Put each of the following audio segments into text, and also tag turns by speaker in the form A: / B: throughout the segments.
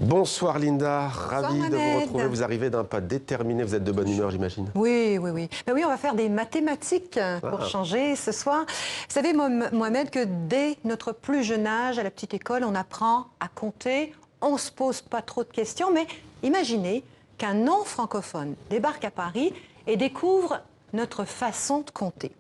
A: Bonsoir Linda, ravi de vous retrouver. Vous arrivez d'un pas déterminé, vous êtes de bonne humeur j'imagine.
B: Oui. Ben oui, on va faire des mathématiques pour changer ce soir. Vous savez Mohamed que dès notre plus jeune âge à la petite école, on apprend à compter, on ne se pose pas trop de questions, mais imaginez qu'un non-francophone débarque à Paris et découvre notre façon de compter.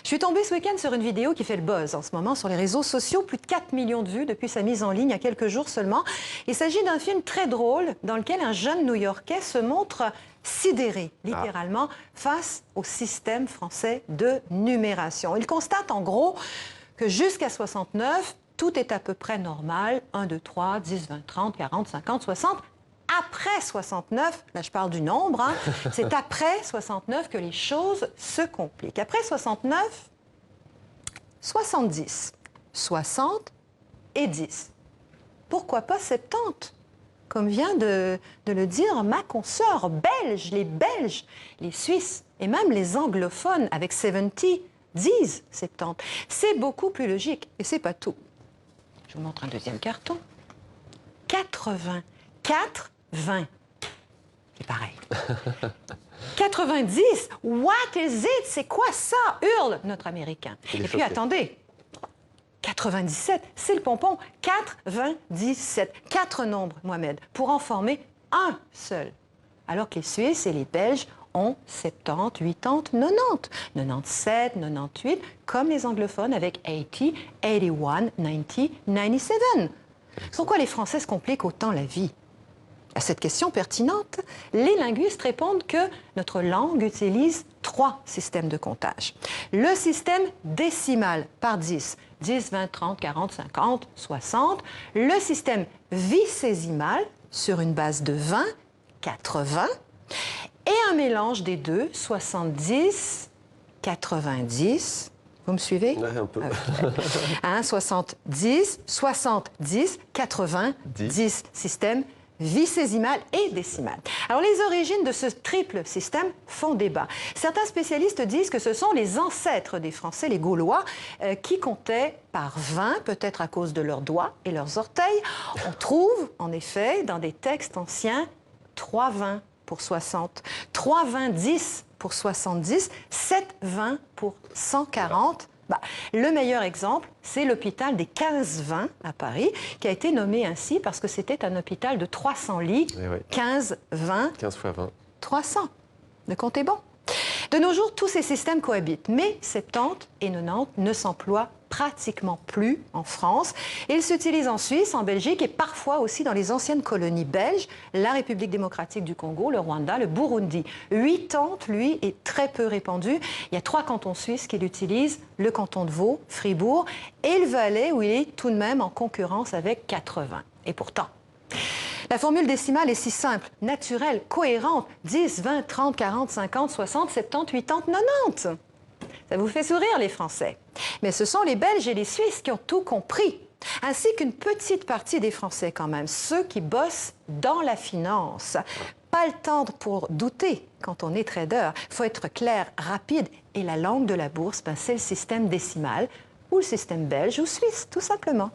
B: Je suis tombée ce week-end sur une vidéo qui fait le buzz en ce moment sur les réseaux sociaux. Plus de 4 millions de vues depuis sa mise en ligne il y a quelques jours seulement. Il s'agit d'un film très drôle dans lequel un jeune New-Yorkais se montre sidéré, littéralement, face au système français de numération. Il constate en gros que jusqu'à 69, tout est à peu près normal. 1, 2, 3, 10, 20, 30, 40, 50, 60. Après 69, là je parle du nombre, c'est après 69 que les choses se compliquent. Après 69, 70, 60 et 10. Pourquoi pas 70? Comme vient de le dire ma consoeur belge, les Suisses et même les anglophones avec 70 disent 70. C'est beaucoup plus logique et c'est pas tout. Je vous montre un deuxième carton. 80. 20. C'est pareil. 90. What is it? C'est quoi ça? Hurle notre Américain. Et puis attendez. 97. C'est le pompon. 97. 4 nombres, Mohamed, pour en former un seul. Alors que les Suisses et les Belges ont 70, 80, 90. 97, 98, comme les anglophones avec 80, 81, 90, 97. Pourquoi les Français se compliquent autant la vie? À cette question pertinente, les linguistes répondent que notre langue utilise 3 systèmes de comptage. Le système décimal par 10, 10, 20, 30, 40, 50, 60. Le système vicésimal sur une base de 20, 80. Et un mélange des deux, 70, 90. Vous me suivez?
A: Ouais, un peu.
B: 70, 70, 80, 10 systèmes vicésimal et décimal. Alors, les origines de ce triple système font débat. Certains spécialistes disent que ce sont les ancêtres des Français, les Gaulois, qui comptaient par 20, peut-être à cause de leurs doigts et leurs orteils. On trouve, en effet, dans des textes anciens, 3 20 pour 60, 3 20 10 pour 70, 7 20 pour 140. Le meilleur exemple, c'est l'hôpital des 15-20 à Paris, qui a été nommé ainsi parce que c'était un hôpital de 300 lits. 15-20.
A: 15 fois 20.
B: 300. Le compte est bon. De nos jours, tous ces systèmes cohabitent, mais 70 et 90 ne s'emploient pratiquement plus en France. Ils s'utilisent en Suisse, en Belgique et parfois aussi dans les anciennes colonies belges, la République démocratique du Congo, le Rwanda, le Burundi. 80, lui, est très peu répandu. Il y a 3 cantons suisses qui l'utilisent, le canton de Vaud, Fribourg et le Valais, où il est tout de même en concurrence avec 80. Et pourtant, la formule décimale est si simple, naturelle, cohérente. 10, 20, 30, 40, 50, 60, 70, 80, 90. Ça vous fait sourire, les Français. Mais ce sont les Belges et les Suisses qui ont tout compris, ainsi qu'une petite partie des Français quand même, ceux qui bossent dans la finance. Pas le temps pour douter quand on est trader. Il faut être clair, rapide. Et la langue de la bourse, c'est le système décimal ou le système belge ou suisse, tout simplement.